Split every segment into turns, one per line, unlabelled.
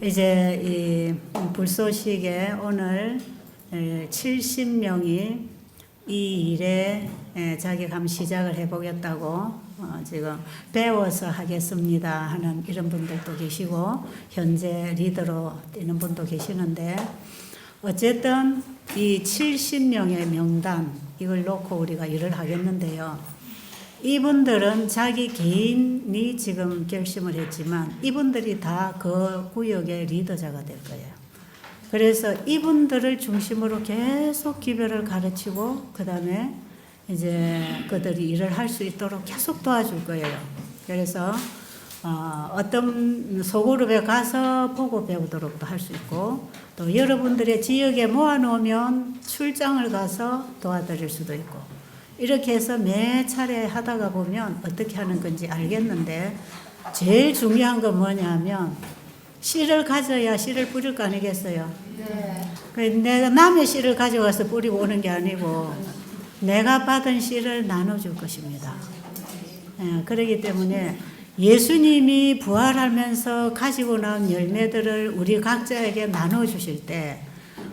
이제 이 불소식에 오늘 70명이 이 일에 자기가 시작을 해보겠다고 지금 배워서 하겠습니다 하는 이런 분들도 계시고 현재 리더로 뛰는 분도 계시는데 어쨌든 이 70명의 명단 이걸 놓고 우리가 일을 하겠는데요. 이분들은 자기 개인이 지금 결심을 했지만 이분들이 다 그 구역의 리더자가 될 거예요. 그래서 이분들을 중심으로 계속 기별을 가르치고 그 다음에 이제 그들이 일을 할 수 있도록 계속 도와줄 거예요. 그래서 어떤 소그룹에 가서 보고 배우도록도 할 수 있고 또 여러분들의 지역에 모아놓으면 출장을 가서 도와드릴 수도 있고 이렇게 해서 매 차례 하다가 보면 어떻게 하는 건지 알겠는데 제일 중요한 건 뭐냐면 씨를 가져야 씨를 뿌릴 거 아니겠어요? 네. 내가 남의 씨를 가져가서 뿌리고 오는 게 아니고 내가 받은 씨를 나눠줄 것입니다. 그렇기 때문에 예수님이 부활하면서 가지고 나온 열매들을 우리 각자에게 나눠주실 때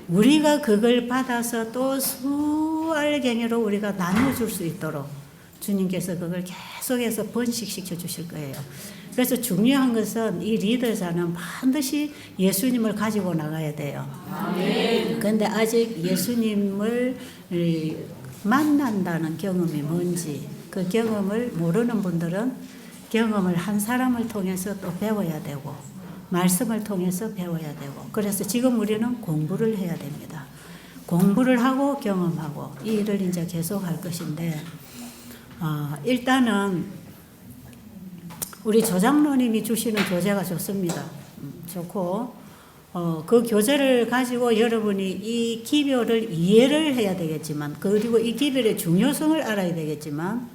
우리가 그걸 받아서 또 수알갱이로 우리가 나눠줄 수 있도록 주님께서 그걸 계속해서 번식시켜 주실 거예요. 그래서 중요한 것은 이 리더자는 반드시 예수님을 가지고 나가야 돼요. 그런데 아직 예수님을 만난다는 경험이 뭔지 그 경험을 모르는 분들은 경험을 한 사람을 통해서 또 배워야 되고 말씀을 통해서 배워야 되고 그래서 지금 우리는 공부를 해야 됩니다. 공부를 하고 경험하고 이 일을 이제 계속 할 것인데 일단은 우리 조장로님이 주시는 교재가 좋습니다. 좋고 그 교재를 가지고 여러분이 이 기별을 이해를 해야 되겠지만 그리고 이 기별의 중요성을 알아야 되겠지만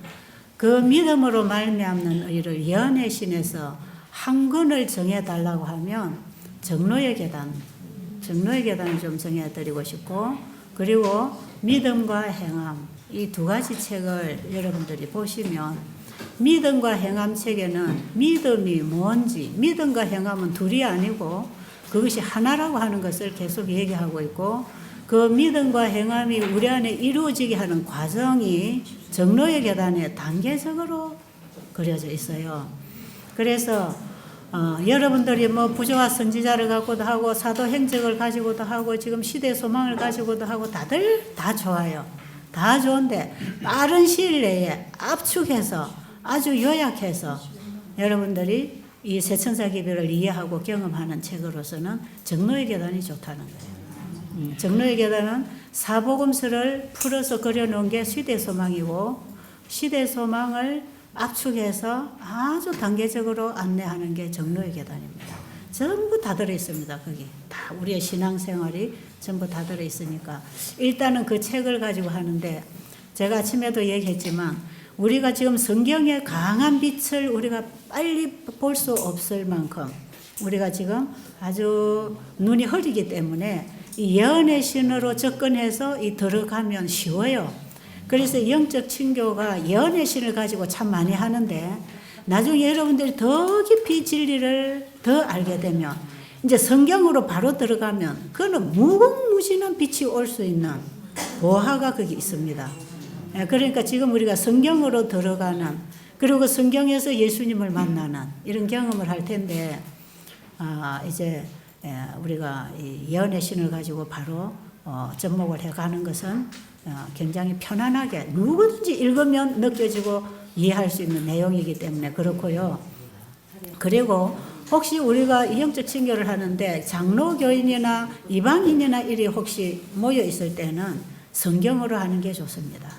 그 믿음으로 말미암는 의를 예언의 신에서 한 권을 정해달라고 하면 정로의 계단을 좀 정해드리고 싶고 그리고 믿음과 행함 이 두 가지 책을 여러분들이 보시면 믿음과 행함 책에는 믿음이 뭔지 믿음과 행함은 둘이 아니고 그것이 하나라고 하는 것을 계속 얘기하고 있고 그 믿음과 행함이 우리 안에 이루어지게 하는 과정이 정로의 계단에 단계적으로 그려져 있어요. 그래서 여러분들이 뭐 부조와 선지자를 갖고도 하고 사도행적을 가지고도 하고 지금 시대 소망을 가지고도 하고 다들 다 좋아요. 다 좋은데 빠른 시일 내에 압축해서 아주 요약해서 여러분들이 이 세천사 기별을 이해하고 경험하는 책으로서는 정로의 계단이 좋다는 거예요. 정로의 계단은 사복음서를 풀어서 그려놓은 게 시대 소망이고 시대 소망을 압축해서 아주 단계적으로 안내하는 게 정로의 계단입니다. 전부 다 들어있습니다. 거기 다 우리의 신앙생활이 전부 다 들어있으니까 일단은 그 책을 가지고 하는데 제가 아침에도 얘기했지만 우리가 지금 성경의 강한 빛을 우리가 빨리 볼 수 없을 만큼 우리가 지금 아주 눈이 흐리기 때문에 이 예언의 신으로 접근해서 이 들어가면 쉬워요. 그래서 영적 친교가 예언의 신을 가지고 참 많이 하는데 나중에 여러분들이 더 깊이 진리를 더 알게 되면 이제 성경으로 바로 들어가면 그거는 무궁무진한 빛이 올 수 있는 보화가 거기 있습니다. 그러니까 지금 우리가 성경으로 들어가는 그리고 성경에서 예수님을 만나는 이런 경험을 할 텐데 이제 우리가 이 예언의 신을 가지고 바로 접목을 해가는 것은 굉장히 편안하게 누구든지 읽으면 느껴지고 이해할 수 있는 내용이기 때문에 그렇고요. 그리고 혹시 우리가 영적 친교를 하는데 장로교인이나 이방인이나 이리 혹시 모여 있을 때는 성경으로 하는 게 좋습니다.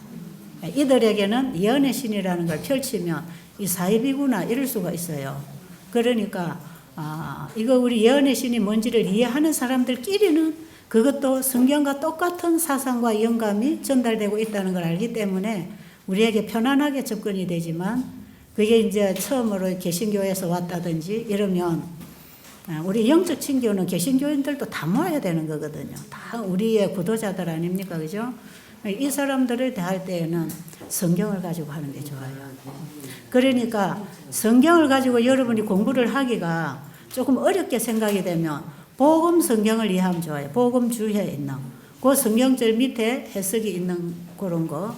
이들에게는 예언의 신이라는 걸 펼치면 이 사입이구나 이럴 수가 있어요. 그러니까 이거 우리 예언의 신이 뭔지를 이해하는 사람들끼리는 그것도 성경과 똑같은 사상과 영감이 전달되고 있다는 걸 알기 때문에 우리에게 편안하게 접근이 되지만 그게 이제 처음으로 개신교에서 왔다든지 이러면 우리 영적 친교는 개신교인들도 다 모아야 되는 거거든요. 다 우리의 구도자들 아닙니까? 그죠? 이 사람들을 대할 때에는 성경을 가지고 하는 게 좋아요. 그러니까 성경을 가지고 여러분이 공부를 하기가 조금 어렵게 생각이 되면 복음 성경을 이해하면 좋아요. 복음 주에 있는 그 성경절 밑에 해석이 있는 그런 거.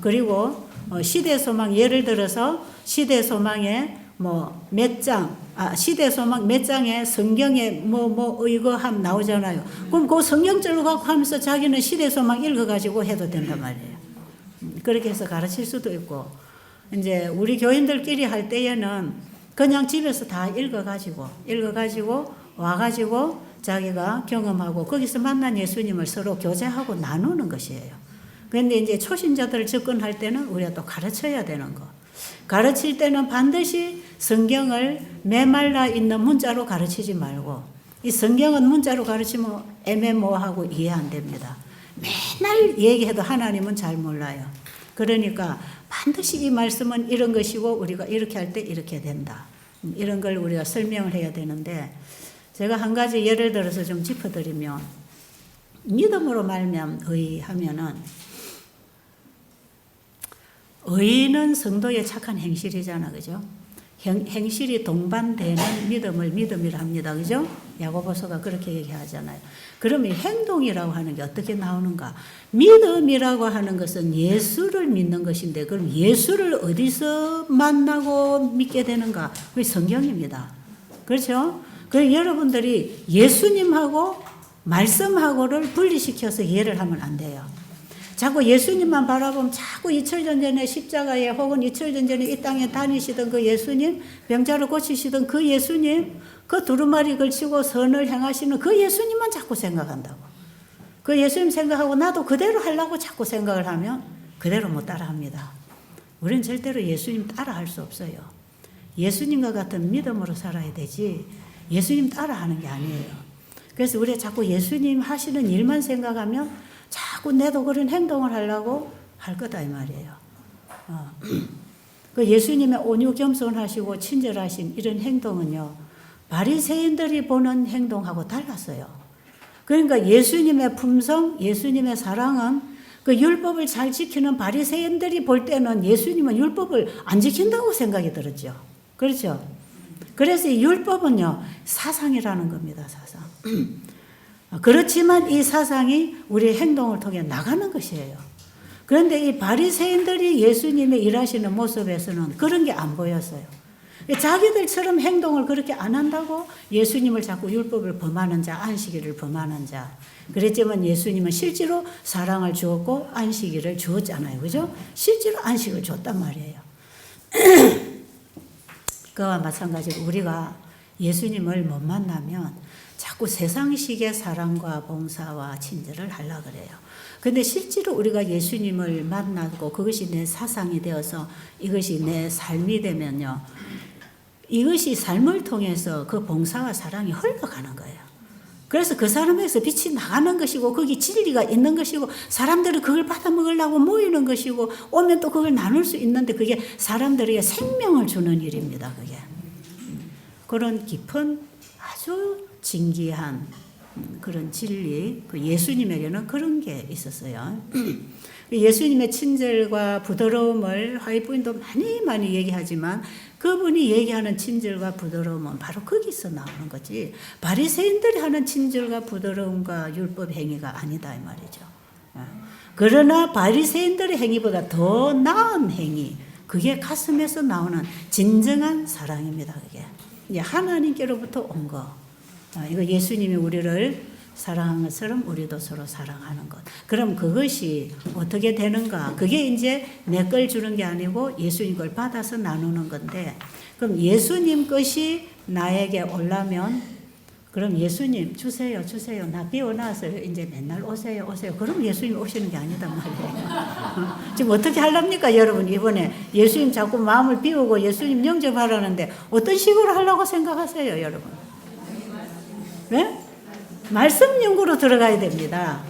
그리고 시대 소망 예를 들어서 시대 소망에 뭐 몇 장, 시대 소망 몇 장에 성경에 뭐 이거 함 나오잖아요. 그럼 그 성경절로 갖고 하면서 자기는 시대 소망 읽어가지고 해도 된단 말이에요. 그렇게 해서 가르칠 수도 있고, 이제 우리 교인들끼리 할 때에는 그냥 집에서 다 읽어가지고 와가지고 자기가 경험하고 거기서 만난 예수님을 서로 교제하고 나누는 것이에요. 그런데 이제 초신자들을 접근할 때는 우리가 또 가르쳐야 되는 거. 가르칠 때는 반드시 성경을 메말라 있는 문자로 가르치지 말고, 이 성경은 문자로 가르치면 애매모호하고 이해 안 됩니다. 맨날 얘기해도 하나님은 잘 몰라요. 그러니까 반드시 이 말씀은 이런 것이고 우리가 이렇게 할 때 이렇게 된다. 이런 걸 우리가 설명을 해야 되는데, 제가 한 가지 예를 들어서 좀 짚어드리면, 믿음으로 말미암아 의하면은, 의는 성도의 착한 행실이잖아, 그죠? 행실이 동반되는 믿음을 믿음이라 합니다, 그죠? 야고보서가 그렇게 얘기하잖아요. 그러면 행동이라고 하는 게 어떻게 나오는가? 믿음이라고 하는 것은 예수를 믿는 것인데, 그럼 예수를 어디서 만나고 믿게 되는가? 그게 성경입니다. 그렇죠? 그래서 여러분들이 예수님하고 말씀하고를 분리시켜서 이해를 하면 안 돼요. 자꾸 예수님만 바라보면 자꾸 2000년 전에 십자가에 혹은 2000년 전에 이 땅에 다니시던 그 예수님, 병자를 고치시던 그 예수님, 그 두루마리 걸치고 선을 행하시는 그 예수님만 자꾸 생각한다고. 그 예수님 생각하고 나도 그대로 하려고 자꾸 생각을 하면 그대로 못 따라합니다. 우리는 절대로 예수님 따라할 수 없어요. 예수님과 같은 믿음으로 살아야 되지 예수님 따라하는 게 아니에요. 그래서 우리가 자꾸 예수님 하시는 일만 생각하면 자꾸 내도 그런 행동을 하려고 할 거다 이 말이에요. 그 예수님의 온유 겸손하시고 친절하신 이런 행동은요, 바리새인들이 보는 행동하고 달랐어요. 그러니까 예수님의 품성, 예수님의 사랑은 그 율법을 잘 지키는 바리새인들이 볼 때는 예수님은 율법을 안 지킨다고 생각이 들었죠. 그렇죠? 그래서 이 율법은요, 사상이라는 겁니다, 사상. 그렇지만 이 사상이 우리의 행동을 통해 나가는 것이에요. 그런데 이 바리새인들이 예수님의 일하시는 모습에서는 그런 게 안 보였어요. 자기들처럼 행동을 그렇게 안 한다고 예수님을 자꾸 율법을 범하는 자, 안식일을 범하는 자. 그랬지만 예수님은 실제로 사랑을 주었고 안식일을 주었잖아요. 그죠? 실제로 안식을 줬단 말이에요. 그와 마찬가지로 우리가 예수님을 못 만나면 자꾸 세상식의 사랑과 봉사와 친절을 하려고 그래요. 근데 실제로 우리가 예수님을 만나고 그것이 내 사상이 되어서 이것이 내 삶이 되면요, 이것이 삶을 통해서 그 봉사와 사랑이 흘러가는 거예요. 그래서 그 사람에서 빛이 나가는 것이고 거기 진리가 있는 것이고 사람들은 그걸 받아먹으려고 모이는 것이고 오면 또 그걸 나눌 수 있는데 그게 사람들에게 생명을 주는 일입니다. 그게 그런 깊은 아주 진기한 그런 진리, 그 예수님에게는 그런 게 있었어요. 예수님의 친절과 부드러움을 화이트부인도 많이 얘기하지만 그분이 얘기하는 친절과 부드러움은 바로 거기서 나오는 거지 바리새인들이 하는 친절과 부드러움과 율법 행위가 아니다 이 말이죠. 그러나 바리새인들의 행위보다 더 나은 행위, 그게 가슴에서 나오는 진정한 사랑입니다. 그게 이제 하나님께로부터 온 거. 이거 예수님이 우리를 사랑한 것처럼 우리도 서로 사랑하는 것. 그럼 그것이 어떻게 되는가? 그게 이제 내 걸 주는 게 아니고 예수님 걸 받아서 나누는 건데, 그럼 예수님 것이 나에게 오려면, 그럼 예수님 주세요. 나 비워놔서 이제 맨날 오세요. 그럼 예수님 오시는 게 아니단 말이에요. 지금 어떻게 하렵니까, 여러분? 이번에 예수님 자꾸 마음을 비우고 예수님 영접하라는데 어떤 식으로 하려고 생각하세요, 여러분? 네? 말씀 연구로 들어가야 됩니다.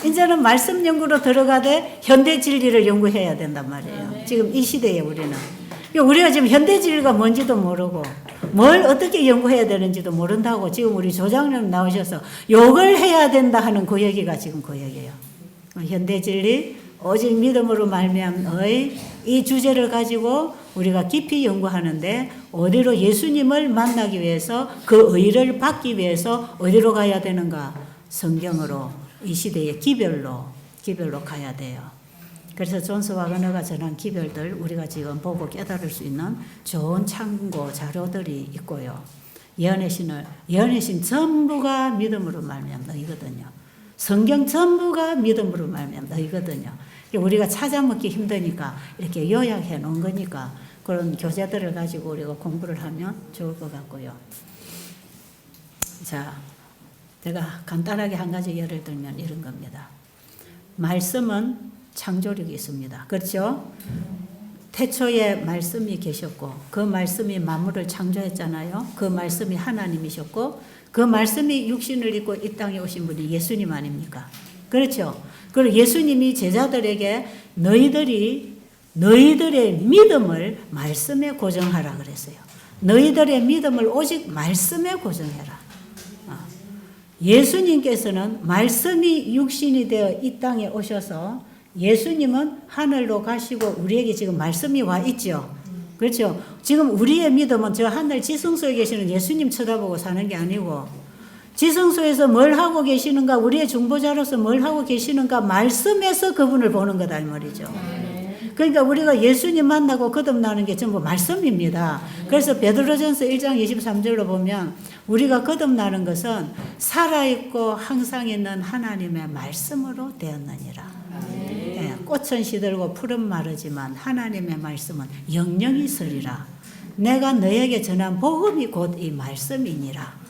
이제는 말씀 연구로 들어가되 현대 진리를 연구해야 된단 말이에요. 지금 이 시대에 우리는. 우리가 지금 현대 진리가 뭔지도 모르고 뭘 어떻게 연구해야 되는지도 모른다고 지금 우리 조장님 나오셔서 욕을 해야 된다 하는 그 얘기가 지금 그 얘기예요. 현대 진리, 오직 믿음으로 말미암의 이 주제를 가지고 우리가 깊이 연구하는데 어디로 예수님을 만나기 위해서 그 의를 받기 위해서 어디로 가야 되는가? 성경으로 이 시대의 기별로 가야 돼요. 그래서 존스 와그너가 전한 기별들 우리가 지금 보고 깨달을 수 있는 좋은 참고 자료들이 있고요. 예언의 신 전부가 믿음으로 말미암아 너희거든요. 성경 전부가 믿음으로 말미암아 너희거든요. 우리가 찾아먹기 힘드니까 이렇게 요약해 놓은 거니까 그런 교재들을 가지고 우리가 공부를 하면 좋을 것 같고요. 자, 제가 간단하게 한 가지 예를 들면 이런 겁니다. 말씀은 창조력이 있습니다. 그렇죠? 태초에 말씀이 계셨고 그 말씀이 만물을 창조했잖아요. 그 말씀이 하나님이셨고 그 말씀이 육신을 입고 이 땅에 오신 분이 예수님 아닙니까? 그렇죠? 그리고 예수님이 제자들에게 너희들의 믿음을 말씀에 고정하라 그랬어요. 너희들의 믿음을 오직 말씀에 고정해라. 예수님께서는 말씀이 육신이 되어 이 땅에 오셔서 예수님은 하늘로 가시고 우리에게 지금 말씀이 와 있죠. 그렇죠? 지금 우리의 믿음은 저 하늘 지성소에 계시는 예수님 쳐다보고 사는 게 아니고 지성소에서 뭘 하고 계시는가, 우리의 중보자로서 뭘 하고 계시는가 말씀에서 그분을 보는 거다 이 말이죠. 그러니까 우리가 예수님 만나고 거듭나는 게 전부 말씀입니다. 그래서 베드로전서 1장 23절로 보면 우리가 거듭나는 것은 살아있고 항상 있는 하나님의 말씀으로 되었느니라. 예, 꽃은 시들고 풀은 마르지만 하나님의 말씀은 영영이 서리라. 내가 너에게 전한 복음이 곧 이 말씀이니라.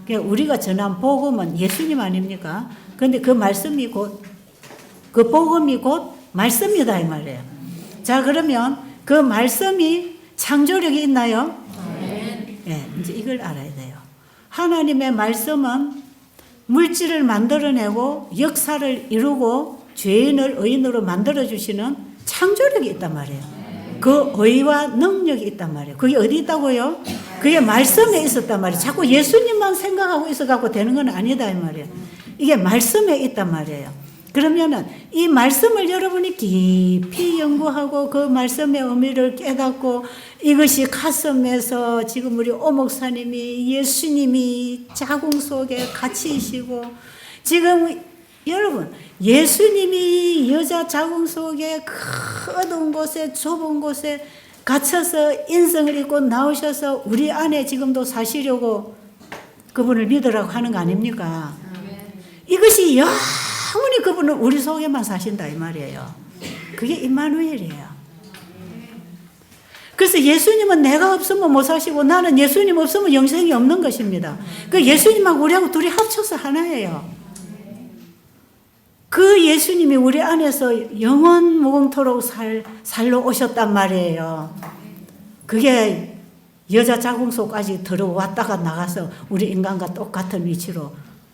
그러니까 우리가 전한 복음은 예수님 아닙니까? 그런데 그 말씀이 그 복음이 곧 말씀이다 이 말이에요. 자, 그러면 그 말씀이 창조력이 있나요? 예, 이제 이걸 알아야 돼요. 하나님의 말씀은 물질을 만들어내고 역사를 이루고 죄인을 의인으로 만들어주시는 창조력이 있단 말이에요. 그 의와 능력이 있단 말이에요. 그게 어디 있다고요? 그게 말씀에 있었단 말이에요. 자꾸 예수님만 생각하고 있어갖고 되는 건 아니다 이 말이에요. 이게 말씀에 있단 말이에요. 그러면은 이 말씀을 여러분이 깊이 연구하고 그 말씀의 의미를 깨닫고 이것이 가슴에서 지금 우리 오 목사님이 예수님이 자궁 속에 갇히시고 지금 여러분 예수님이 여자 자궁 속에 큰 어두운 곳에 좁은 곳에 갇혀서 인성을 입고 나오셔서 우리 안에 지금도 사시려고 그분을 믿으라고 하는 거 아닙니까? 이것이 영원히 그분은 우리 속에만 사신다 이 말이에요. 그게 임마누엘이에요. 그래서 예수님은 내가 없으면 못 사시고 나는 예수님 없으면 영생이 없는 것입니다. 그 예수님하고 우리하고 둘이 합쳐서 하나예요. 그 예수님이 우리 안에서 영원 무궁토록 살러 오셨단 말이에요. 그게 여자 자궁 속까지 들어왔다가 나가서 우리 인간과 똑같은 위치로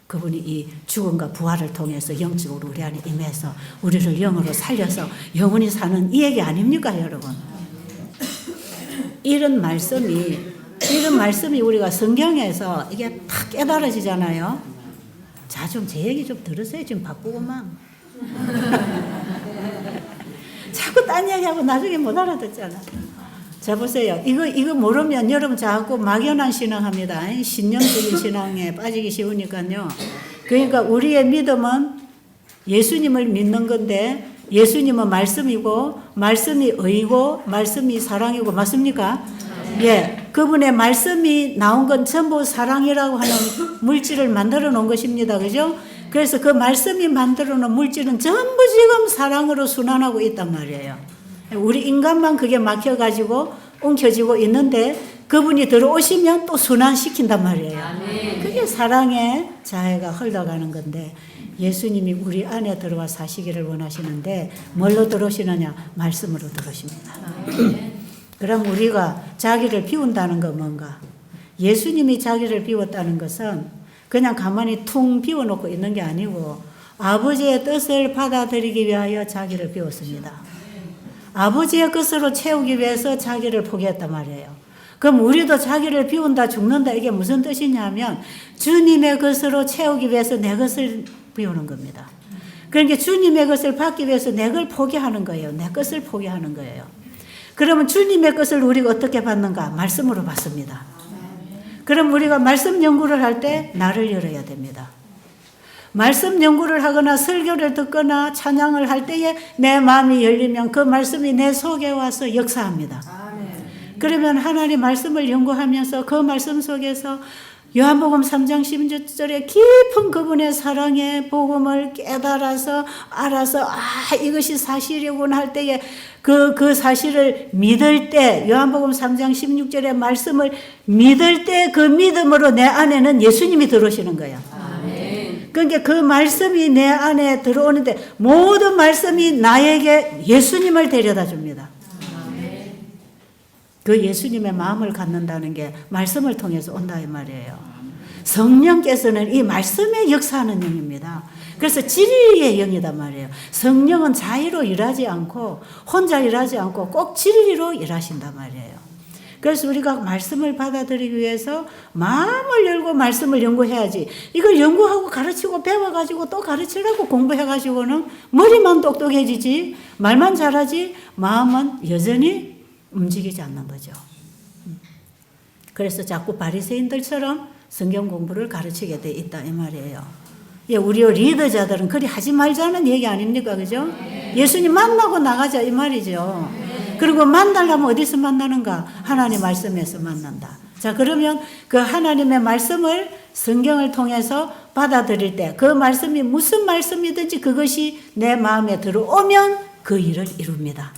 그분이 이 죽음과 부활을 통해서 영적으로 우리 안에 임해서 우리를 영으로 살려서 영원히 사는 이 얘기 아닙니까 여러분? 이런 말씀이 우리가 성경에서 이게 탁 깨달아지잖아요. 자, 좀 제 얘기 좀 들으세요. 지금 바쁘구만. 자꾸 딴 얘기하고 나중에 못 알아듣잖아. 자, 보세요. 이거 모르면 여러분 자꾸 막연한 신앙합니다. 신념적인 신앙에 빠지기 쉬우니까요. 그러니까 우리의 믿음은 예수님을 믿는 건데 예수님은 말씀이고 말씀이 의고 말씀이 사랑이고 맞습니까? 예, 그분의 말씀이 나온 건 전부 사랑이라고 하는 물질을 만들어 놓은 것입니다. 그죠? 그래서 그 말씀이 만들어 놓은 물질은 전부 지금 사랑으로 순환하고 있단 말이에요. 우리 인간만 그게 막혀가지고 엉켜지고 있는데 그분이 들어오시면 또 순환시킨단 말이에요. 그게 사랑의 자해가 흘러가는 건데 예수님이 우리 안에 들어와 사시기를 원하시는데 뭘로 들어오시느냐? 말씀으로 들어오십니다. 그럼 우리가 자기를 비운다는 건 뭔가? 예수님이 자기를 비웠다는 것은 그냥 가만히 퉁 비워놓고 있는 게 아니고 아버지의 뜻을 받아들이기 위하여 자기를 비웠습니다. 아버지의 것으로 채우기 위해서 자기를 포기했단 말이에요. 그럼 우리도 자기를 비운다 죽는다 이게 무슨 뜻이냐면 주님의 것으로 채우기 위해서 내 것을 비우는 겁니다. 그러니까 주님의 것을 받기 위해서 내 걸 포기하는 거예요. 내 것을 포기하는 거예요. 그러면 주님의 것을 우리가 어떻게 받는가? 말씀으로 받습니다. 그럼 우리가 말씀 연구를 할 때 나를 열어야 됩니다. 말씀 연구를 하거나 설교를 듣거나 찬양을 할 때에 내 마음이 열리면 그 말씀이 내 속에 와서 역사합니다. 그러면 하나님 말씀을 연구하면서 그 말씀 속에서 요한복음 3장 16절에 깊은 그분의 사랑의 복음을 깨달아서 알아서 이것이 사실이구나 할 때에 그 사실을 믿을 때 요한복음 3장 16절의 말씀을 믿을 때 그 믿음으로 내 안에는 예수님이 들어오시는 거예요. 그러니까 그 말씀이 내 안에 들어오는데 모든 말씀이 나에게 예수님을 데려다 줍니다. 그 예수님의 마음을 갖는다는 게 말씀을 통해서 온다 이 말이에요. 성령께서는 이 말씀에 역사하는 영입니다. 그래서 진리의 영이단 말이에요. 성령은 자의로 일하지 않고 혼자 일하지 않고 꼭 진리로 일하신단 말이에요. 그래서 우리가 말씀을 받아들이기 위해서 마음을 열고 말씀을 연구해야지. 이걸 연구하고 가르치고 배워가지고 또 가르치려고 공부해가지고는 머리만 똑똑해지지 말만 잘하지 마음은 여전히 움직이지 않는 거죠. 그래서 자꾸 바리새인들처럼 성경 공부를 가르치게 돼 있다 이 말이에요. 예, 우리 리더자들은 그리 하지 말자는 얘기 아닙니까, 그죠? 예수님 만나고 나가자 이 말이죠. 그리고 만나려면 어디서 만나는가? 하나님 말씀에서 만난다. 자, 그러면 그 하나님의 말씀을 성경을 통해서 받아들일 때 그 말씀이 무슨 말씀이든지 그것이 내 마음에 들어오면 그 일을 이룹니다.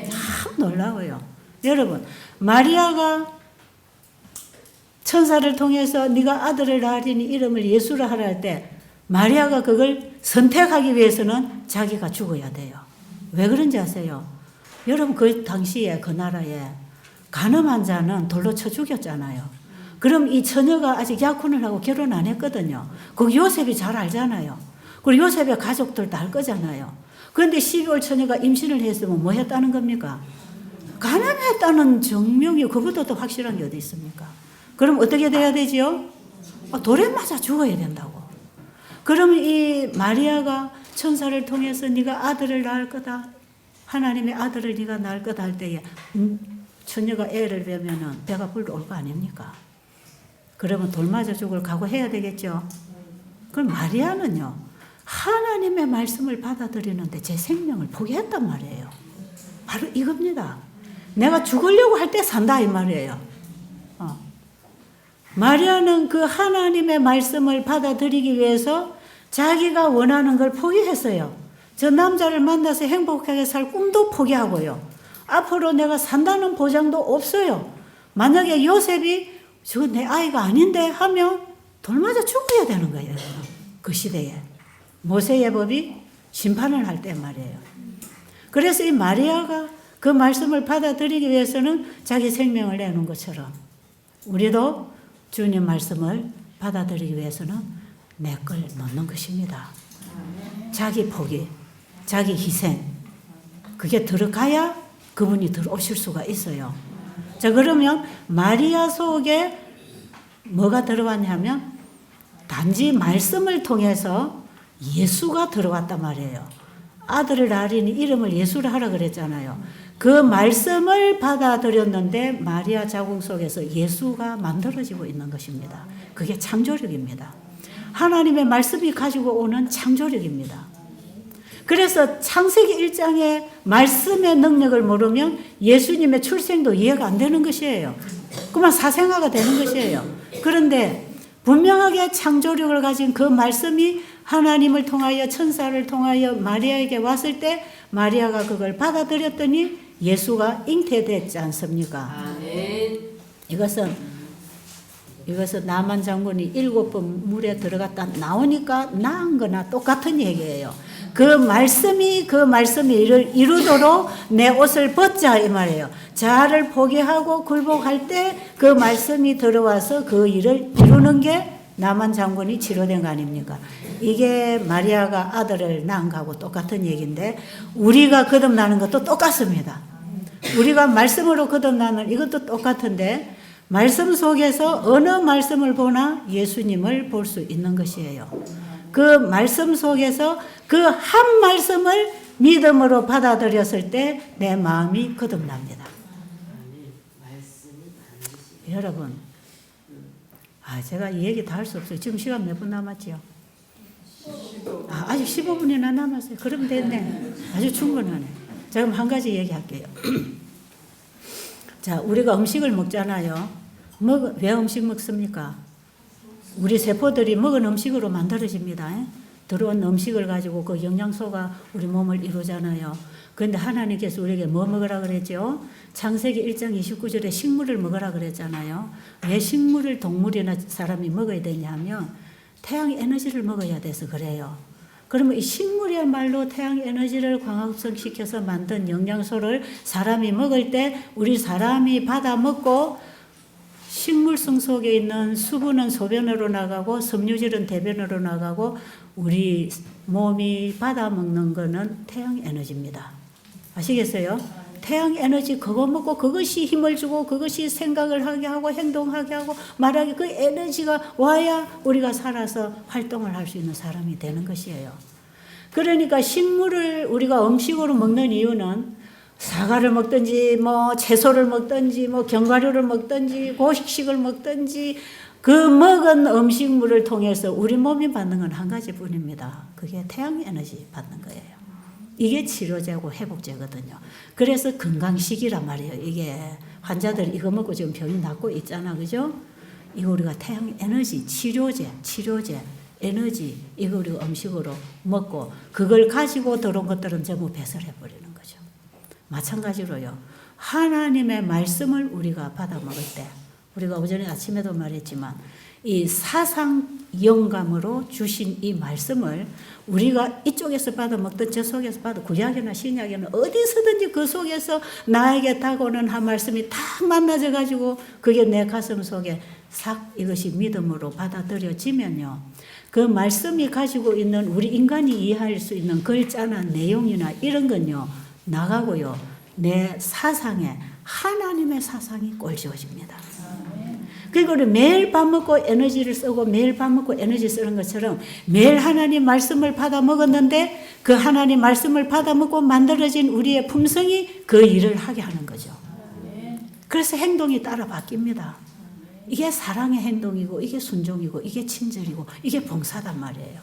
참 놀라워요. 여러분, 마리아가 천사를 통해서 네가 아들을 낳으리니 이름을 예수라 하라 할 때 마리아가 그걸 선택하기 위해서는 자기가 죽어야 돼요. 왜 그런지 아세요? 여러분 그 당시에 그 나라에 간음한 자는 돌로 쳐 죽였잖아요. 그럼 이 처녀가 아직 약혼을 하고 결혼 안 했거든요. 그 요셉이 잘 알잖아요. 그리고 요셉의 가족들 다 알 거잖아요. 그런데 12월 처녀가 임신을 했으면 뭐 했다는 겁니까? 간음했다는 증명이 그것도 더 확실한 게 어디 있습니까? 그럼 어떻게 돼야 되지요? 돌에 맞아 죽어야 된다고. 그럼 이 마리아가 천사를 통해서 네가 아들을 낳을 거다. 하나님의 아들을 네가 낳을 거다 할 때에 처녀가 애를 배면은 배가 불러올 거 아닙니까? 그러면 돌 맞아 죽을 각오해야 되겠죠. 그럼 마리아는요. 하나님의 말씀을 받아들이는데 제 생명을 포기했단 말이에요. 바로 이겁니다. 내가 죽으려고 할 때 산다 이 말이에요. 마리아는 그 하나님의 말씀을 받아들이기 위해서 자기가 원하는 걸 포기했어요. 저 남자를 만나서 행복하게 살 꿈도 포기하고요. 앞으로 내가 산다는 보장도 없어요. 만약에 요셉이 저 내 아이가 아닌데 하면 돌맞아 죽어야 되는 거예요. 그 시대에. 모세의 법이 심판을 할 때 말이에요. 그래서 이 마리아가 그 말씀을 받아들이기 위해서는 자기 생명을 내는 것처럼 우리도 주님 말씀을 받아들이기 위해서는 내 걸 놓는 것입니다. 자기 포기, 자기 희생, 그게 들어가야 그분이 들어오실 수가 있어요. 자, 그러면 마리아 속에 뭐가 들어왔냐면 단지 말씀을 통해서 예수가 들어왔단 말이에요. 아들을 낳으리니 이름을 예수라 하라 그랬잖아요. 그 말씀을 받아들였는데 마리아 자궁 속에서 예수가 만들어지고 있는 것입니다. 그게 창조력입니다. 하나님의 말씀이 가지고 오는 창조력입니다. 그래서 창세기 1장의 말씀의 능력을 모르면 예수님의 출생도 이해가 안 되는 것이에요. 그만 사생아가 되는 것이에요. 그런데 분명하게 창조력을 가진 그 말씀이 하나님을 통하여 천사를 통하여 마리아에게 왔을 때 마리아가 그걸 받아들였더니 예수가 잉태됐지 않습니까? 아멘. 이것은 나만 장군이 7번 물에 들어갔다 나오니까 나은 거나 똑같은 얘기예요. 그 말씀이 이루도록 내 옷을 벗자 이 말이에요. 자아를 포기하고 굴복할 때 그 말씀이 들어와서 그 일을 이루는 게 나만 장군이 치료된 거 아닙니까? 이게 마리아가 아들을 낳은 거하고 똑같은 얘기인데 우리가 거듭나는 것도 똑같습니다. 우리가 말씀으로 거듭나는 이것도 똑같은데 말씀 속에서 어느 말씀을 보나 예수님을 볼 수 있는 것이에요. 그 말씀 속에서 그 한 말씀을 믿음으로 받아들였을 때 내 마음이 거듭납니다. 여러분, 제가 이 얘기 다 할 수 없어요. 지금 시간 몇 분 남았지요? 아직 15분이나 남았어요. 그럼 됐네. 아주 충분하네. 자, 그럼 한 가지 얘기할게요. 자, 우리가 음식을 먹잖아요. 왜 음식 먹습니까? 우리 세포들이 먹은 음식으로 만들어집니다. 들어온 음식을 가지고 그 영양소가 우리 몸을 이루잖아요. 그런데 하나님께서 우리에게 뭐 먹으라 그랬죠? 창세기 1장 29절에 식물을 먹으라 그랬잖아요. 왜 식물을 동물이나 사람이 먹어야 되냐면 태양 에너지를 먹어야 돼서 그래요. 그러면 이 식물이야말로 태양 에너지를 광합성시켜서 만든 영양소를 사람이 먹을 때 우리 사람이 받아 먹고 식물성 속에 있는 수분은 소변으로 나가고 섬유질은 대변으로 나가고 우리 몸이 받아 먹는 거는 태양 에너지입니다. 아시겠어요? 태양 에너지 그거 먹고 그것이 힘을 주고 그것이 생각을 하게 하고 행동하게 하고 말하게 그 에너지가 와야 우리가 살아서 활동을 할 수 있는 사람이 되는 것이에요. 그러니까 식물을 우리가 음식으로 먹는 이유는 사과를 먹든지 뭐 채소를 먹든지 뭐 견과류를 먹든지 고식식을 먹든지 그 먹은 음식물을 통해서 우리 몸이 받는 건 한 가지뿐입니다. 그게 태양 에너지 받는 거예요. 이게 치료제고 회복제거든요. 그래서 건강식이란 말이에요. 이게 환자들 이거 먹고 지금 병이 낫고 있잖아. 그죠? 이거 우리가 태양 에너지, 치료제, 에너지, 이거 우리가 음식으로 먹고 그걸 가지고 들어온 것들은 전부 배설해버리는 거죠. 마찬가지로요. 하나님의 말씀을 우리가 받아 먹을 때 우리가 오전에 아침에도 말했지만 이 사상 영감으로 주신 이 말씀을 우리가 이쪽에서 받아 먹든 저 속에서 받아 구약이나 신약이나 어디서든지 그 속에서 나에게 다가오는 한 말씀이 딱 만나져 가지고 그게 내 가슴 속에 싹 이것이 믿음으로 받아들여지면요. 그 말씀이 가지고 있는 우리 인간이 이해할 수 있는 글자나 내용이나 이런 건요. 나가고요. 내 사상에 하나님의 사상이 꼴지어집니다. 그리고 우리 매일 밥 먹고 에너지를 쓰고 매일 밥 먹고 에너지 쓰는 것처럼 매일 하나님 말씀을 받아 먹었는데 그 하나님 말씀을 받아 먹고 만들어진 우리의 품성이 그 일을 하게 하는 거죠. 그래서 행동이 따라 바뀝니다. 이게 사랑의 행동이고 이게 순종이고 이게 친절이고 이게 봉사단 말이에요.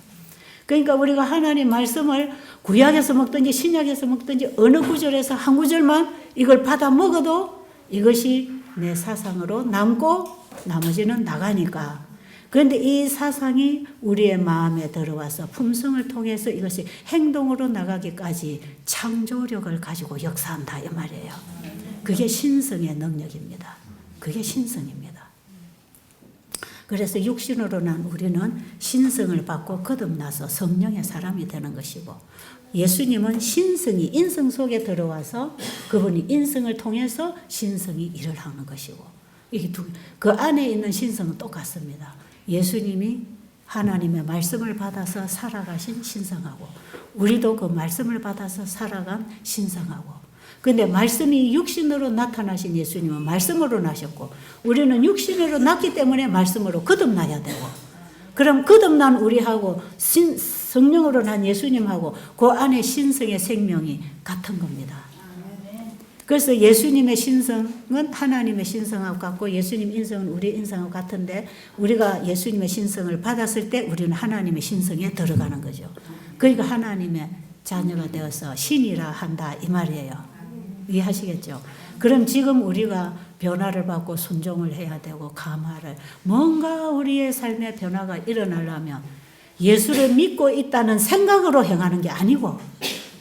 그러니까 우리가 하나님 말씀을 구약에서 먹든지 신약에서 먹든지 어느 구절에서 한 구절만 이걸 받아 먹어도 이것이 내 사상으로 남고 나머지는 나가니까. 그런데 이 사상이 우리의 마음에 들어와서 품성을 통해서 이것이 행동으로 나가기까지 창조력을 가지고 역사한다 이 말이에요. 그게 신성의 능력입니다. 그게 신성입니다. 그래서 육신으로 난 우리는 신성을 받고 거듭나서 성령의 사람이 되는 것이고 예수님은 신성이 인성 속에 들어와서 그분이 인성을 통해서 신성이 일을 하는 것이고 이게 그 안에 있는 신성은 똑같습니다. 예수님이 하나님의 말씀을 받아서 살아가신 신성하고 우리도 그 말씀을 받아서 살아간 신성하고 근데 말씀이 육신으로 나타나신 예수님은 말씀으로 나셨고 우리는 육신으로 났기 때문에 말씀으로 거듭나야 되고 그럼 거듭난 우리하고 성령으로 난 예수님하고 그 안에 신성의 생명이 같은 겁니다. 그래서 예수님의 신성은 하나님의 신성하고 같고 예수님 인성은 우리 인성하고 같은데 우리가 예수님의 신성을 받았을 때 우리는 하나님의 신성에 들어가는 거죠. 그러니까 하나님의 자녀가 되어서 신이라 한다 이 말이에요. 이해하시겠죠? 그럼 지금 우리가 변화를 받고 순종을 해야 되고 감화를 뭔가 우리의 삶의 변화가 일어나려면 예수를 믿고 있다는 생각으로 행하는 게 아니고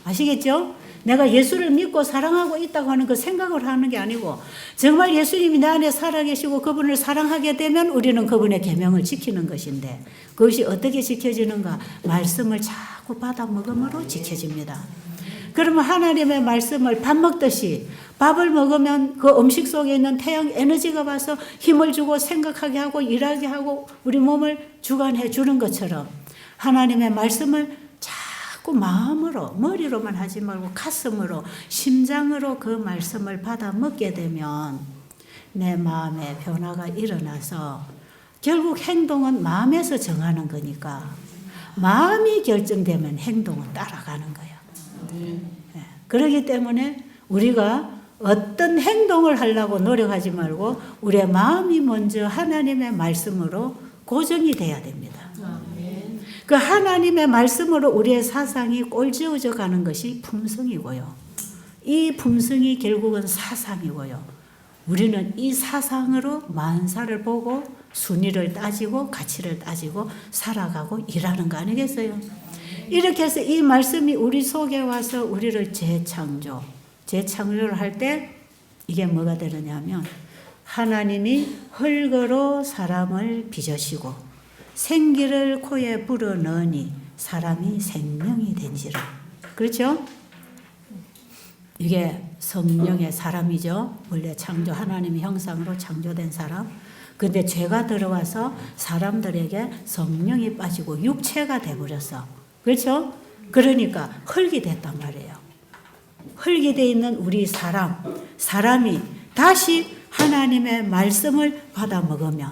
아시겠죠? 내가 예수를 믿고 사랑하고 있다고 하는 그 생각을 하는 게 아니고 정말 예수님이 내 안에 살아계시고 그분을 사랑하게 되면 우리는 그분의 계명을 지키는 것인데 그것이 어떻게 지켜지는가? 말씀을 자꾸 받아 먹음으로 지켜집니다. 그러면 하나님의 말씀을 밥 먹듯이 밥을 먹으면 그 음식 속에 있는 태양 에너지가 와서 힘을 주고 생각하게 하고 일하게 하고 우리 몸을 주관해 주는 것처럼 하나님의 말씀을 자꾸 마음으로 머리로만 하지 말고 가슴으로 심장으로 그 말씀을 받아 먹게 되면 내 마음에 변화가 일어나서 결국 행동은 마음에서 정하는 거니까 마음이 결정되면 행동은 따라가는 거예요. 그렇기 때문에 우리가 어떤 행동을 하려고 노력하지 말고 우리의 마음이 먼저 하나님의 말씀으로 고정이 돼야 됩니다. 그 하나님의 말씀으로 우리의 사상이 꼴지어져 가는 것이 품성이고요. 이 품성이 결국은 사상이고요. 우리는 이 사상으로 만사를 보고 순위를 따지고 가치를 따지고 살아가고 일하는 거 아니겠어요? 이렇게 해서 이 말씀이 우리 속에 와서 우리를 재창조를 할 때 이게 뭐가 되느냐면 하나님이 흙으로 사람을 빚으시고 생기를 코에 불어넣으니 사람이 생명이 된지라. 그렇죠? 이게 성령의 사람이죠. 원래 하나님의 형상으로 창조된 사람. 근데 죄가 들어와서 사람들에게 성령이 빠지고 육체가 돼버렸어. 그렇죠? 그러니까 흙이 됐단 말이에요. 흙이 돼 있는 우리 사람이 다시 하나님의 말씀을 받아 먹으면,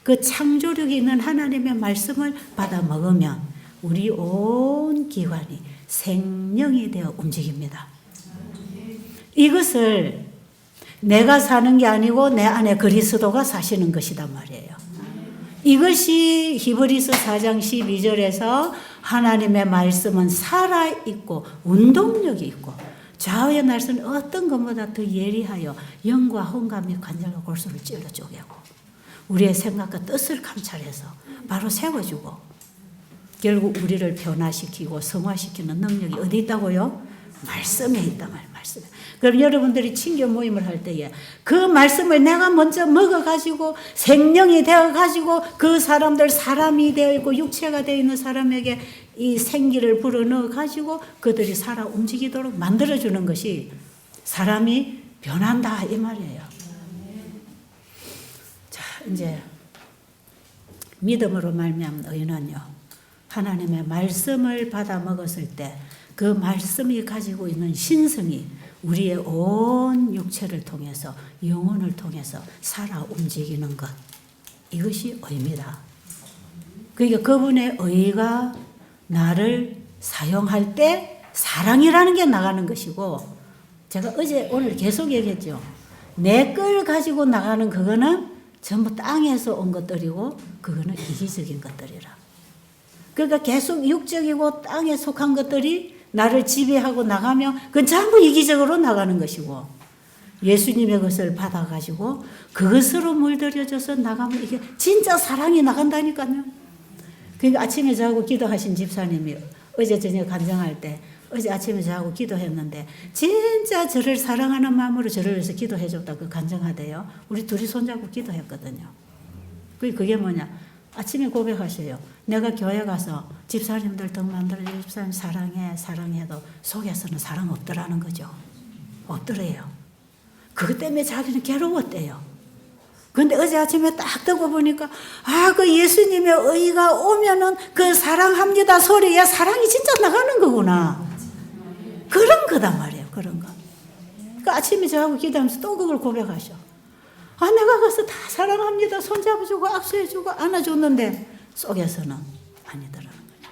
그 창조력이 있는 하나님의 말씀을 받아 먹으면 우리 온 기관이 생명이 되어 움직입니다. 이것을 내가 사는 게 아니고 내 안에 그리스도가 사시는 것이단 말이에요. 이것이 히브리서 4장 12절에서 하나님의 말씀은 살아있고 운동력이 있고 좌우의 날선 어떤 것보다 더 예리하여 영과 혼과 및 관절과 골수를 찔러 쪼개고 우리의 생각과 뜻을 감찰해서 바로 세워주고 결국 우리를 변화시키고 성화시키는 능력이 어디 있다고요? 말씀에 있단 말이에요. 말씀에. 그럼 여러분들이 친교 모임을 할 때에 그 말씀을 내가 먼저 먹어가지고 생명이 되어가지고 그 사람들 사람이 되어 있고 육체가 되어 있는 사람에게 이 생기를 불어넣어가지고 그들이 살아 움직이도록 만들어주는 것이 사람이 변한다 이 말이에요. 자, 이제 믿음으로 말미암은 의는요, 하나님의 말씀을 받아 먹었을 때 그 말씀이 가지고 있는 신성이 우리의 온 육체를 통해서 영혼을 통해서 살아 움직이는 것, 이것이 의입니다. 그러니까 그분의 의가 나를 사용할 때 사랑이라는 게 나가는 것이고, 제가 오늘 계속 얘기했죠. 내 걸 가지고 나가는 그거는 전부 땅에서 온 것들이고 그거는 이기적인 것들이라. 그러니까 계속 육적이고 땅에 속한 것들이 나를 지배하고 나가면 그건 전부 이기적으로 나가는 것이고, 예수님의 것을 받아가지고 그것으로 물들여져서 나가면 이게 진짜 사랑이 나간다니까요. 그러니까 아침에 저하고 기도하신 집사님이 어제 저녁 간증할 때 어제 아침에 저하고 기도했는데 진짜 저를 사랑하는 마음으로 저를 위해서 기도해 줬다고 간증하대요. 우리 둘이 손잡고 기도했거든요. 그게 뭐냐? 아침에 고백하셔요. 내가 교회 가서 집사님들 등 만들어주고 집사님 사랑해도 속에서는 사랑 없더라는 거죠. 없더래요. 그것 때문에 자기는 괴로웠대요. 근데 어제 아침에 딱 듣고 보니까 그 예수님의 의가 오면은 그 사랑합니다 소리에 사랑이 진짜 나가는 거구나. 그런 거단 말이에요. 그런 거. 그 아침에 저하고 기도하면서 또 그걸 고백하셔. 내가 가서 다 사랑합니다 손잡아주고 악수해주고 안아줬는데 속에서는 아니더라는 거죠.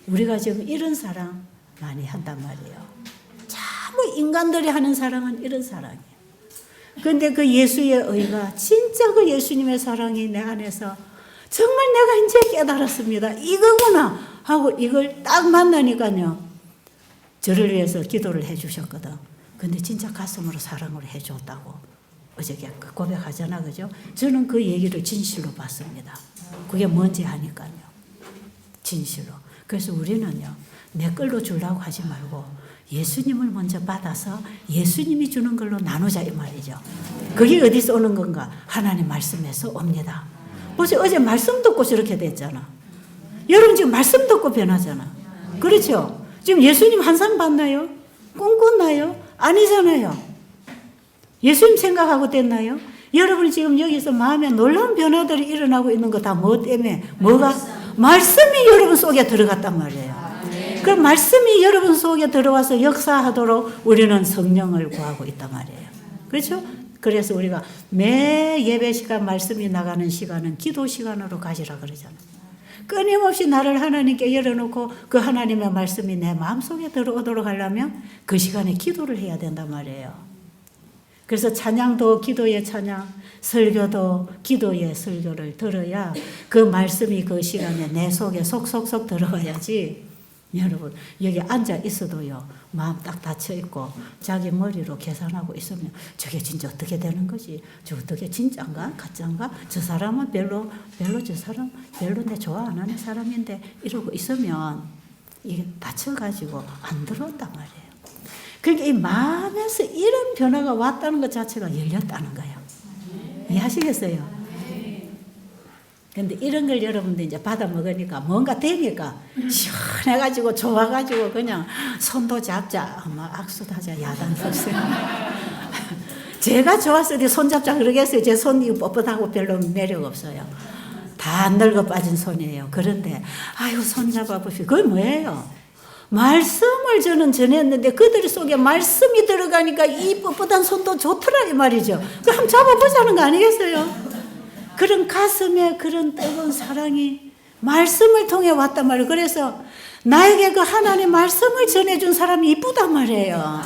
우리가 지금 이런 사랑 많이 한단 말이에요. 참 인간들이 하는 사랑은 이런 사랑이에요. 근데 그 예수의 의가 진짜 그 예수님의 사랑이 내 안에서 정말 내가 이제 깨달았습니다. 이거구나 하고 이걸 딱 만나니까요. 저를 위해서 기도를 해 주셨거든. 근데 진짜 가슴으로 사랑을 해 줬다고 어저께 고백하잖아. 그죠? 저는 그 얘기를 진실로 봤습니다. 그게 뭔지 아니까요. 진실로. 그래서 우리는요, 내 걸로 주려고 하지 말고 예수님을 먼저 받아서 예수님이 주는 걸로 나누자 이 말이죠. 그게 어디서 오는 건가? 하나님 말씀에서 옵니다. 보세요. 어제 말씀 듣고 저렇게 됐잖아. 여러분 지금 말씀 듣고 변하잖아. 그렇죠? 지금 예수님 한상 받나요? 꿈꿨나요? 아니잖아요. 예수님 생각하고 됐나요? 여러분이 지금 여기서 마음에 놀라운 변화들이 일어나고 있는 거 다 뭐 때문에? 뭐가? 말씀이 여러분 속에 들어갔단 말이에요. 그 말씀이 여러분 속에 들어와서 역사하도록 우리는 성령을 구하고 있단 말이에요. 그렇죠? 그래서 우리가 매 예배 시간 말씀이 나가는 시간은 기도 시간으로 가지라 그러잖아요. 끊임없이 나를 하나님께 열어놓고 그 하나님의 말씀이 내 마음속에 들어오도록 하려면 그 시간에 기도를 해야 된단 말이에요. 그래서 찬양도 기도의 찬양, 설교도 기도의 설교를 들어야 그 말씀이 그 시간에 내 속에 속속속 들어가야지. 여러분 여기 앉아 있어도요 마음 딱 닫혀 있고 자기 머리로 계산하고 있으면 저게 진짜 어떻게 되는 거지? 저 어떻게 진짜인가? 가짜인가? 저 사람은 별로 저 사람 별로 내 좋아 안 하는 사람인데 이러고 있으면 이게 닫혀가지고 안 들어온단 말이에요. 그러니까 이 마음에서 이런 변화가 왔다는 것 자체가 열렸다는 거예요. 이해하시겠어요? 근데 이런 걸 여러분들 이제 받아 먹으니까 뭔가 되니까 시원해가지고 좋아가지고 그냥 손도 잡자, 악수도 하자, 야단 섰어요. 제가 좋았을 때 손잡자 그러겠어요. 제 손이 뻣뻣하고 별로 매력 없어요. 다 늙어 빠진 손이에요. 그런데 아유 손잡아보시오. 그게 뭐예요? 말씀을 저는 전했는데 그들 속에 말씀이 들어가니까 이 뻣뻣한 손도 좋더라 이 말이죠. 그 한번 잡아보자는 거 아니겠어요? 그런 가슴에 그런 뜨거운 사랑이 말씀을 통해 왔단 말이에요. 그래서 나에게 그 하나님의 말씀을 전해준 사람이 이쁘단 말이에요.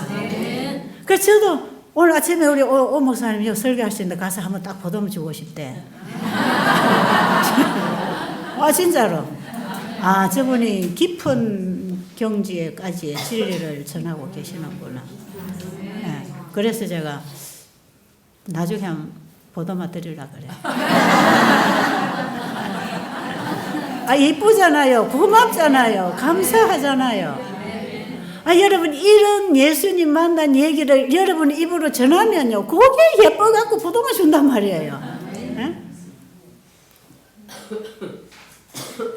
그래서 저도 오늘 아침에 우리 오 목사님이 설교하시는데 가서 한번 딱 보듬어 주고 싶대. 아 진짜로. 아 저분이 깊은 경지에까지 진리를 전하고 계시는구나. 네. 그래서 제가 나중에 한번 보듬어 드리려고 그래. 아, 이쁘잖아요. 고맙잖아요. 감사하잖아요. 아, 여러분, 이런 예수님 만난 얘기를 여러분 입으로 전하면요. 그게 예뻐갖고 보듬어 준단 말이에요. 네?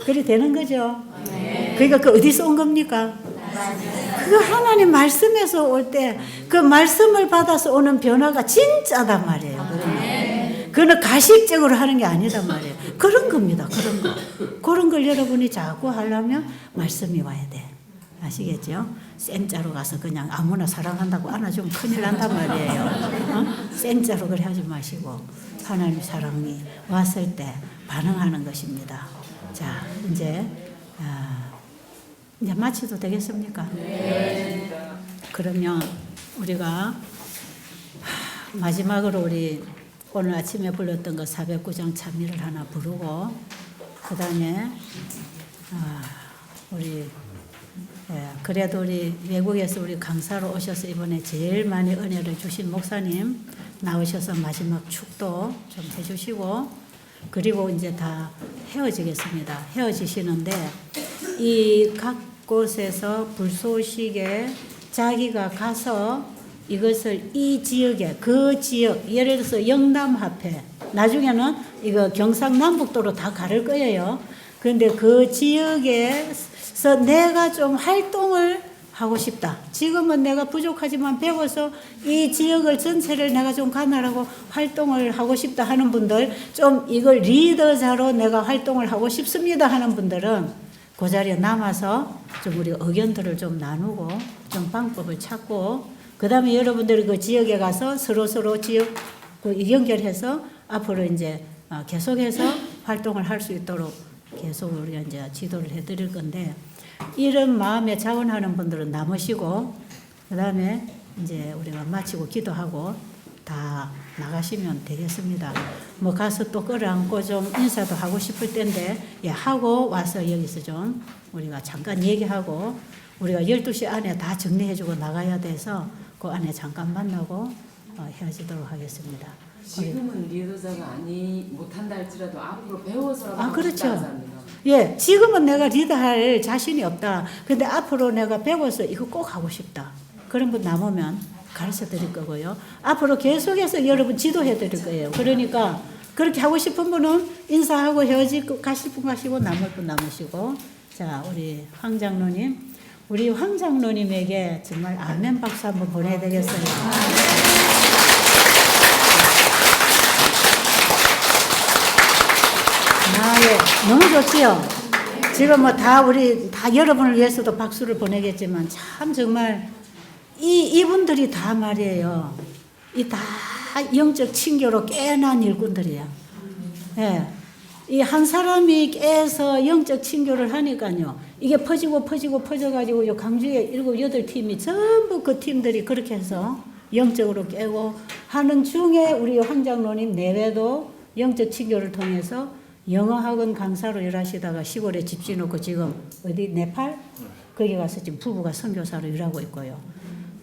그래 되는 거죠. 그러니까 그 어디서 온 겁니까? 그 하나님 말씀에서 올 때 그 말씀을 받아서 오는 변화가 진짜단 말이에요. 그거는 가식적으로 하는 게 아니단 말이에요. 그런 겁니다. 그런 거. 그런 걸 여러분이 자꾸 하려면 말씀이 와야 돼. 아시겠죠? 센자로 가서 그냥 아무나 사랑한다고 안아주면 큰일 난단 말이에요. 어? 센자로 그래 하지 마시고 하나님 사랑이 왔을 때 반응하는 것입니다. 자, 이제 마치도 되겠습니까? 네. 그러면 우리가 마지막으로 우리 오늘 아침에 불렀던 거 409장 찬미를 하나 부르고 그 다음에 우리 그래도 우리 외국에서 우리 강사로 오셔서 이번에 제일 많이 은혜를 주신 목사님 나오셔서 마지막 축도 좀 해주시고 그리고 이제 다 헤어지겠습니다. 헤어지시는데 이 각 곳에서 불쏘시개 자기가 가서 이것을 이 지역에 그 지역 예를 들어서 영남합회 나중에는 이거 경상남북도로 다 가를 거예요. 그런데 그 지역에서 내가 좀 활동을 하고 싶다. 지금은 내가 부족하지만 배워서 이 지역을 전체를 내가 좀 가나라고 활동을 하고 싶다 하는 분들 좀 이걸 리더자로 내가 활동을 하고 싶습니다 하는 분들은 그 자리에 남아서 좀 우리 의견들을 좀 나누고 좀 방법을 찾고 그 다음에 여러분들이 그 지역에 가서 서로 지역 연결해서 앞으로 이제 계속해서 활동을 할 수 있도록 계속 우리가 이제 지도를 해드릴 건데 이런 마음에 자원하는 분들은 남으시고 그 다음에 이제 우리가 마치고 기도하고 다 나가시면 되겠습니다. 뭐 가서 또 끌어안고 좀 인사도 하고 싶을 텐데 예, 하고 와서 여기서 좀 우리가 잠깐 얘기하고 우리가 12시 안에 다 정리해주고 나가야 돼서 그 안에 잠깐 만나고 헤어지도록 하겠습니다.
지금은 리더자가 못한다 할지라도 앞으로 배워서라도
그렇죠. 예, 지금은 내가 리더할 자신이 없다. 근데 앞으로 내가 배워서 이거 꼭 하고 싶다. 그런 분 남으면 가르쳐 드릴 거고요. 앞으로 계속해서 여러분 지도해 드릴 거예요. 그러니까 그렇게 하고 싶은 분은 인사하고 헤어지고 가실 분 가시고 남을 분 남으시고 자, 우리 황 장로님. 우리 황 장로님에게 정말 아멘 박수 한번 보내야 되겠어요. 예, 너무 좋지요. 지금 뭐 다 우리 다 여러분을 위해서도 박수를 보내겠지만 참 정말 이분들이 다 말이에요. 이 다 영적 친교로 깨어난 일꾼들이야. 예. 이 한 사람이 깨서 영적 친교를 하니까요. 이게 퍼져가지고 요 강주에 7, 8팀이 전부 그 팀들이 그렇게 해서 영적으로 깨고 하는 중에 우리 황장로님 내외도 영적 친교를 통해서 영어 학원 강사로 일하시다가 시골에 집 지놓고 지금 어디 네팔? 거기 가서 지금 부부가 선교사로 일하고 있고요.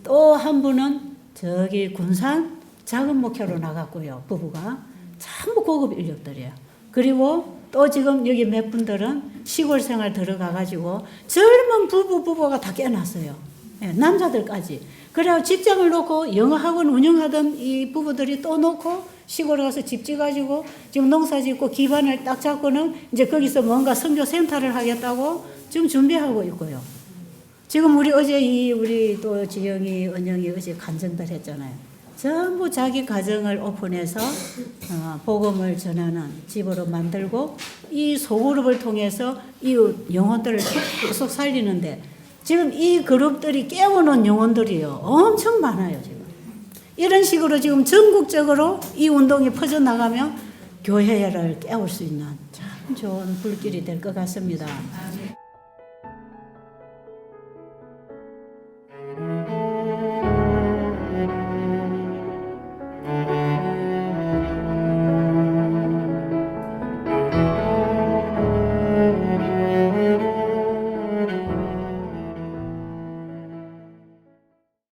또 한 분은 저기 군산 작은 목회로 나갔고요. 부부가 전부 고급 인력들이에요. 그리고 또 지금 여기 몇 분들은 시골 생활 들어가가지고 젊은 부부가 다 깨어났어요. 예, 남자들까지. 그래서 직장을 놓고 영어 학원 운영하던 이 부부들이 또 놓고 시골에 가서 집 지가지고 지금 농사 짓고 기반을 딱 잡고는 이제 거기서 뭔가 선교센터를 하겠다고 지금 준비하고 있고요. 지금 우리 어제 우리 또 지영이, 은영이 어제 간증들 했잖아요. 전부 자기 가정을 오픈해서 복음을 전하는 집으로 만들고 이 소그룹을 통해서 이 영혼들을 계속 살리는데 지금 이 그룹들이 깨우는 영혼들이요. 엄청 많아요, 지금. 이런 식으로 지금 전국적으로 이 운동이 퍼져나가면 교회를 깨울 수 있는 참 좋은 불길이 될 것 같습니다.